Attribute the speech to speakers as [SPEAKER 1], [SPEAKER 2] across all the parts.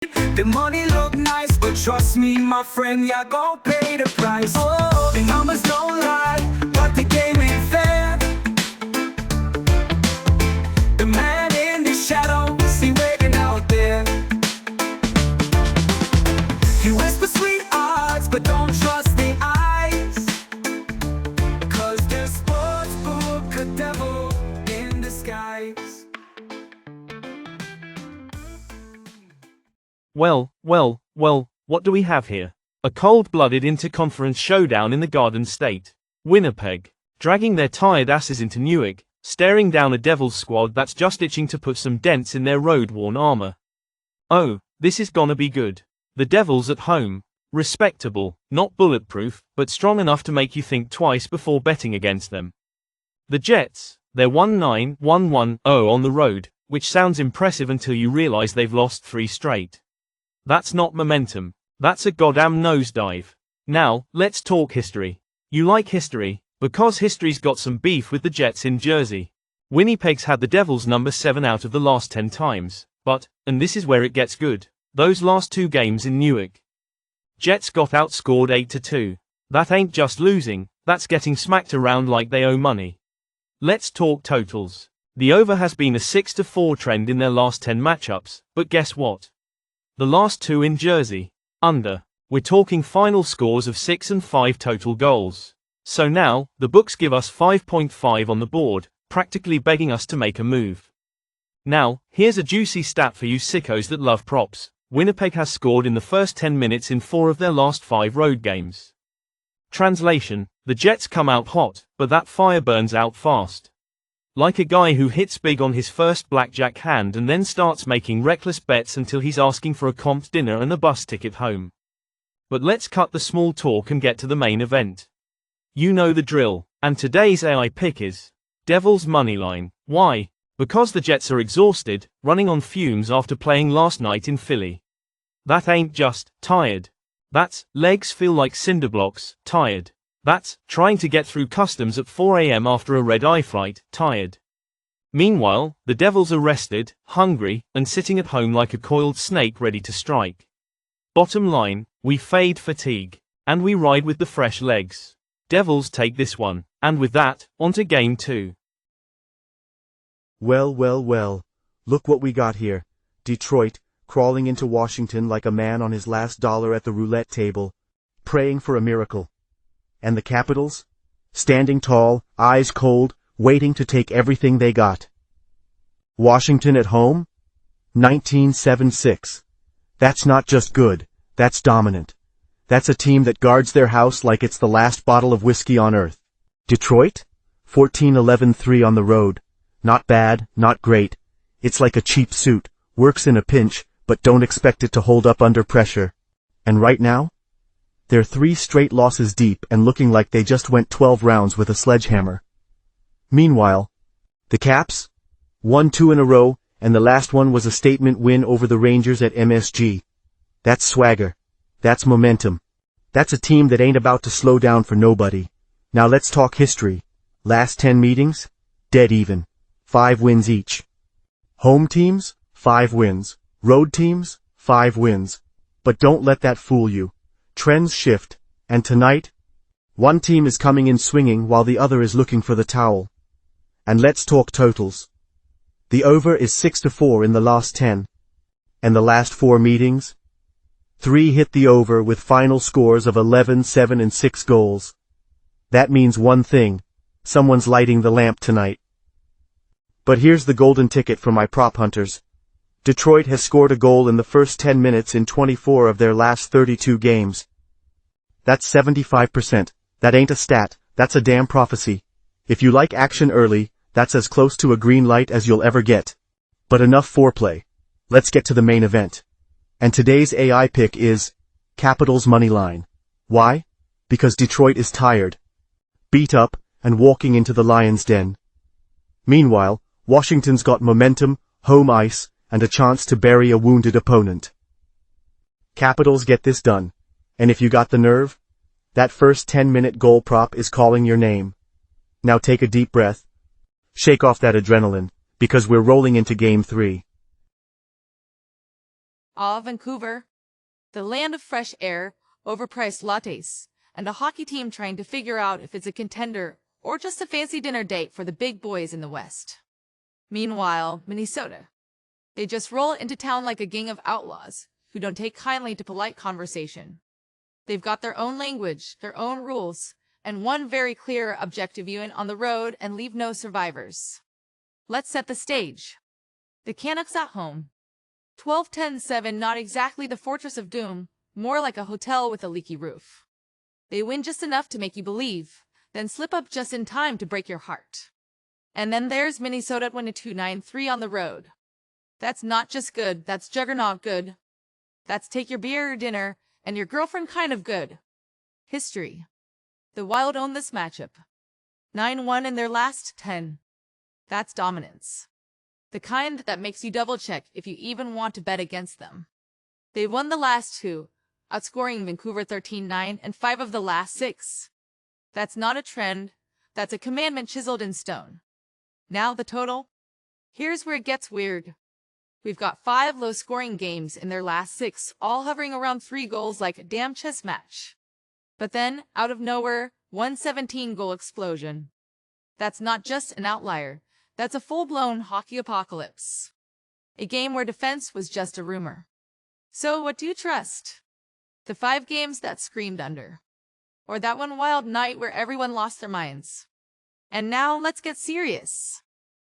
[SPEAKER 1] The money look nice, but trust me, my friend, you're gon' pay the price. Oh, the numbers don't lie, but the game ain't fair. The man in the shadows, he waiting out there. He whispers sweet odds, but don't trust the eyes. Cause the sportsbook, a devil in disguise.
[SPEAKER 2] Well, what do we have here? A cold-blooded interconference showdown in the Garden State. Winnipeg, dragging their tired asses into Newark, staring down a Devils squad that's just itching to put some dents in their road-worn armor. Oh, this is gonna be good. The Devils at home. Respectable, not bulletproof, but strong enough to make you think twice before betting against them. The Jets, they're 1-9-1-1-0 on the road, which sounds impressive until you realize they've lost 3 straight. That's not momentum. That's a goddamn nosedive. Now, let's talk history. You like history? Because history's got some beef with the Jets in Jersey. Winnipeg's had the Devils number 7 out of the last 10 times. But, and this is where it gets good, those last 2 games in Newark. Jets got outscored 8-2. That ain't just losing, that's getting smacked around like they owe money. Let's talk totals. The over has been a 6-4 trend in their last 10 matchups, but guess what? The last 2 in Jersey. Under. We're talking final scores of 6 and 5 total goals. So now, the books give us 5.5 on the board, practically begging us to make a move. Now, here's a juicy stat for you sickos that love props. Winnipeg has scored in the first 10 minutes in 4 of their last 5 road games. Translation, the Jets come out hot, but that fire burns out fast. Like a guy who hits big on his first blackjack hand and then starts making reckless bets until he's asking for a comped dinner and a bus ticket home. But let's cut the small talk and get to the main event. You know the drill, and today's AI pick is Devils moneyline. Why? Because the Jets are exhausted, running on fumes after playing last night in Philly. That ain't just tired. That's legs feel like cinder blocks, tired. That's trying to get through customs at 4 a.m. after a red-eye flight, tired. Meanwhile, the Devils are rested, hungry, and sitting at home like a coiled snake ready to strike. Bottom line, we fade fatigue. And we ride with the fresh legs. Devils take this one. And with that, onto game 2.
[SPEAKER 3] Well, look what we got here. Detroit, crawling into Washington like a man on his last dollar at the roulette table, praying for a miracle. And the Capitals? Standing tall, eyes cold, waiting to take everything they got. Washington at home? 1976. That's not just good, that's dominant. That's a team that guards their house like it's the last bottle of whiskey on earth. Detroit? 14-11-3 on the road. Not bad, not great. It's like a cheap suit, works in a pinch, but don't expect it to hold up under pressure. And right now? They're 3 straight losses deep and looking like they just went 12 rounds with a sledgehammer. Meanwhile, the Caps? 1-2 in a row, and the last one was a statement win over the Rangers at MSG. That's swagger. That's momentum. That's a team that ain't about to slow down for nobody. Now let's talk history. Last 10 meetings? Dead even. 5 wins each. Home teams? 5 wins. Road teams? 5 wins. But don't let that fool you. Trends shift, and tonight, one team is coming in swinging while the other is looking for the towel. And let's talk totals. The over is 6-4 in the last 10. And the last 4 meetings? 3 hit the over with final scores of 11, 7 and 6 goals. That means one thing. Someone's lighting the lamp tonight. But here's the golden ticket for my prop hunters. Detroit has scored a goal in the first 10 minutes in 24 of their last 32 games. That's 75%. That ain't a stat, that's a damn prophecy. If you like action early, that's as close to a green light as you'll ever get. But enough foreplay. Let's get to the main event. And today's AI pick is Capitals moneyline. Why? Because Detroit is tired, beat up, and walking into the lion's den. Meanwhile, Washington's got momentum, home ice, and a chance to bury a wounded opponent. Capitals get this done. And if you got the nerve, that first 10-minute goal prop is calling your name. Now take a deep breath. Shake off that adrenaline, because we're rolling into Game 3.
[SPEAKER 4] Vancouver. The land of fresh air, overpriced lattes, and a hockey team trying to figure out if it's a contender or just a fancy dinner date for the big boys in the West. Meanwhile, Minnesota. They just roll into town like a gang of outlaws who don't take kindly to polite conversation. They've got their own language, their own rules, and one very clear objective: win on the road and leave no survivors. Let's set the stage. The Canucks at home. 12-10-7, not exactly the fortress of doom, more like a hotel with a leaky roof. They win just enough to make you believe, then slip up just in time to break your heart. And then there's Minnesota at 1-2-9-3 on the road. That's not just good, that's juggernaut good. That's take your beer or dinner and your girlfriend kind of good. History. The Wild own this matchup. 9-1 in their last 10. That's dominance. The kind that makes you double-check if you even want to bet against them. They won the last 2, outscoring Vancouver 13-9 and 5 of the last 6. That's not a trend, that's a commandment chiseled in stone. Now the total? Here's where it gets weird. We've got 5 low-scoring games in their last 6, all hovering around 3 goals like a damn chess match. But then, out of nowhere, one 17-goal explosion. That's not just an outlier, that's a full-blown hockey apocalypse. A game where defense was just a rumor. So what do you trust? The 5 games that screamed under? Or that one wild night where everyone lost their minds? And now let's get serious.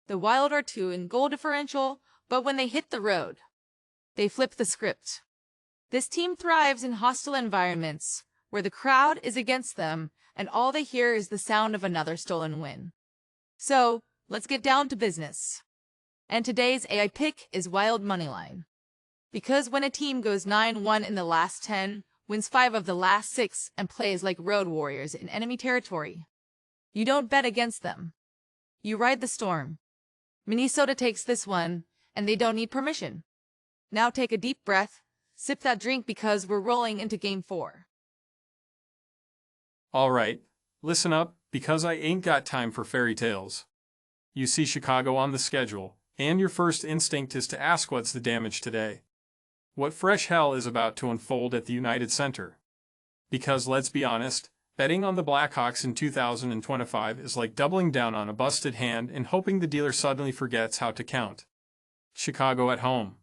[SPEAKER 4] The Wild are 2 in goal differential, but when they hit the road, they flip the script. This team thrives in hostile environments, where the crowd is against them, and all they hear is the sound of another stolen win. So, let's get down to business. And today's AI pick is Wild Moneyline. Because when a team goes 9-1 in the last 10, wins 5 of the last 6, and plays like road warriors in enemy territory, you don't bet against them. You ride the storm. Minnesota takes this one, and they don't need permission. Now take a deep breath, sip that drink because we're rolling into Game 4.
[SPEAKER 5] Alright, listen up, because I ain't got time for fairy tales. You see Chicago on the schedule, and your first instinct is to ask what's the damage today. What fresh hell is about to unfold at the United Center? Because let's be honest, betting on the Blackhawks in 2025 is like doubling down on a busted hand and hoping the dealer suddenly forgets how to count. Chicago at home.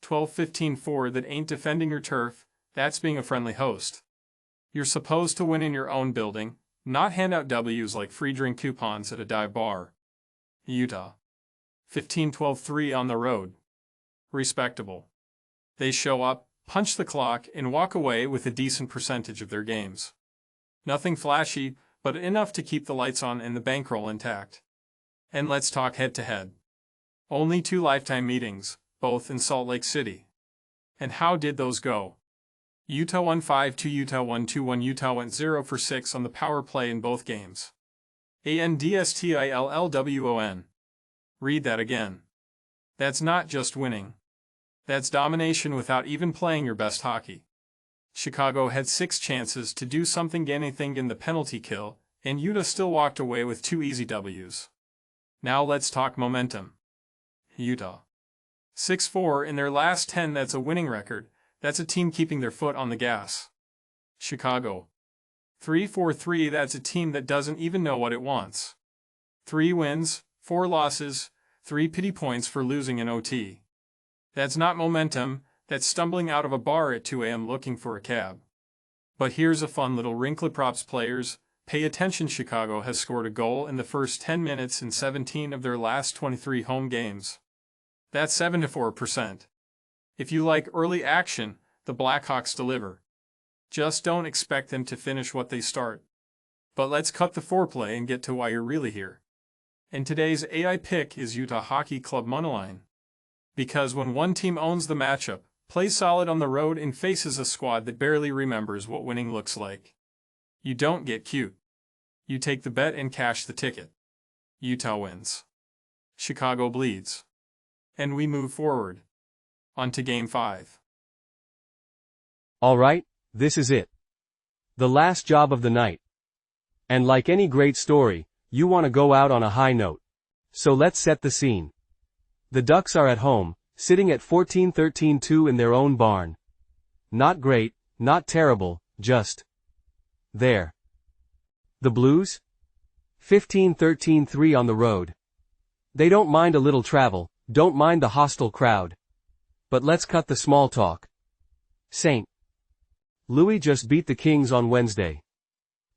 [SPEAKER 5] 12-15-4, that ain't defending your turf, that's being a friendly host. You're supposed to win in your own building, not hand out W's like free drink coupons at a dive bar. Utah. 15-12-3 on the road. Respectable. They show up, punch the clock, and walk away with a decent percentage of their games. Nothing flashy, but enough to keep the lights on and the bankroll intact. And let's talk head-to-head. Only 2 lifetime meetings, both in Salt Lake City. And how did those go? Utah won 5-2, Utah won 2-1, Utah went 0 for 6 on the power play in both games. ANDSTILLWON. Read that again. That's not just winning. That's domination without even playing your best hockey. Chicago had 6 chances to do something, anything in the penalty kill, and Utah still walked away with 2 easy W's. Now let's talk momentum. Utah. 6-4 in their last 10, that's a winning record. That's a team keeping their foot on the gas. Chicago. 3-4-3, that's a team that doesn't even know what it wants. 3 wins, 4 losses, 3 pity points for losing in OT. That's not momentum, that's stumbling out of a bar at 2 a.m. looking for a cab. But here's a fun little wrinkle, props players. Pay attention, Chicago has scored a goal in the first 10 minutes in 17 of their last 23 home games. That's 74%. If you like early action, the Blackhawks deliver. Just don't expect them to finish what they start. But let's cut the foreplay and get to why you're really here. And today's AI pick is Utah Hockey Club Moneyline. Because when one team owns the matchup, plays solid on the road, and faces a squad that barely remembers what winning looks like, you don't get cute. You take the bet and cash the ticket. Utah wins. Chicago bleeds. And we move forward. On to Game 5.
[SPEAKER 6] Alright, this is it. The last job of the night. And like any great story, you want to go out on a high note. So let's set the scene. The Ducks are at home, sitting at 14-13-2 in their own barn. Not great, not terrible, just there. The Blues? 15-13-3 on the road. They don't mind a little travel, don't mind the hostile crowd. But let's cut the small talk. St. Louis just beat the Kings on Wednesday.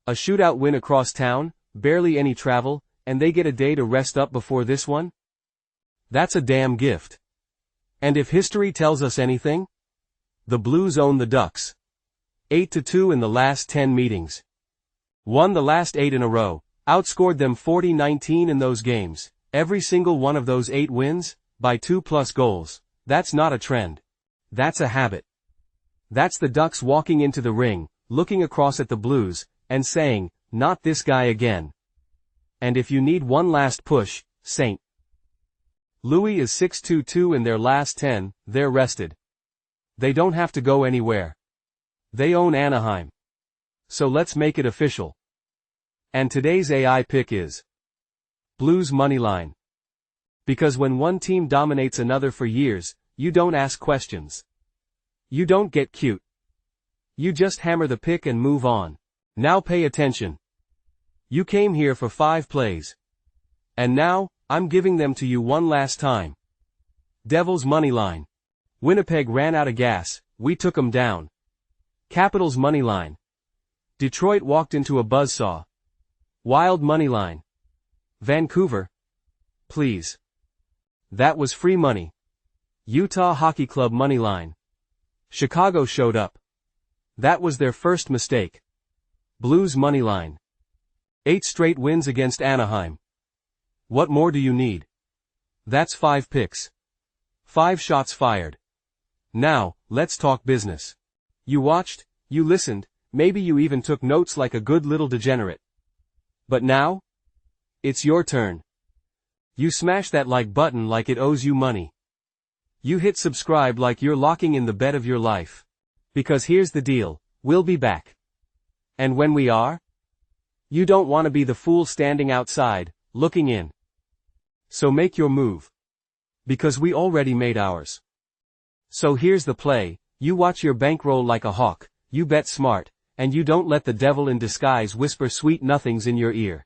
[SPEAKER 6] A shootout win across town, barely any travel, and they get a day to rest up before this one? That's a damn gift. And if history tells us anything, the Blues own the Ducks. 8-2 in the last 10 meetings. Won the last 8 in a row, outscored them 40-19 in those games, every single one of those 8 wins, by 2+ goals. That's not a trend. That's a habit. That's the Ducks walking into the ring, looking across at the Blues, and saying, not this guy again. And if you need one last push, St. Louis is 6-2-2 in their last 10, they're rested. They don't have to go anywhere. They own Anaheim. So let's make it official. And today's AI pick is Blues moneyline. Because when one team dominates another for years, you don't ask questions. You don't get cute. You just hammer the pick and move on. Now pay attention. You came here for 5 plays. And now, I'm giving them to you one last time. Devils moneyline. Winnipeg ran out of gas, we took 'em down. Capitals moneyline. Detroit walked into a buzzsaw. Wild moneyline. Vancouver. Please. That was free money. Utah Hockey Club moneyline. Chicago showed up. That was their first mistake. Blues moneyline. 8 straight wins against Anaheim. What more do you need? That's 5 picks. 5 shots fired. Now, let's talk business. You watched, you listened, maybe you even took notes like a good little degenerate. But now? It's your turn. You smash that like button like it owes you money. You hit subscribe like you're locking in the bet of your life. Because here's the deal, we'll be back. And when we are? You don't want to be the fool standing outside, looking in. So make your move. Because we already made ours. So here's the play, you watch your bankroll like a hawk, you bet smart, and you don't let the devil in disguise whisper sweet nothings in your ear.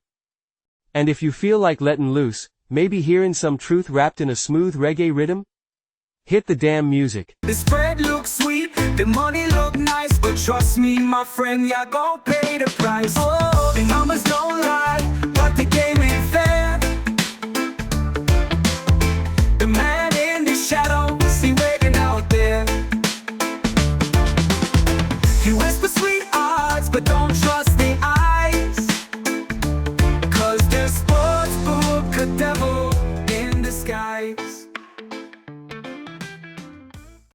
[SPEAKER 6] And if you feel like letting loose, maybe hearing some truth wrapped in a smooth reggae rhythm? Hit the damn music.
[SPEAKER 1] The spread looks sweet, the money look nice, but trust me, my friend, you're gonna pay the price. Oh, the numbers don't lie, but the game ain't fair. The man in the shadows, he waiting out there. He whispers sweet odds, but don't trust the eyes. Cause the sportsbook, a devil in disguise.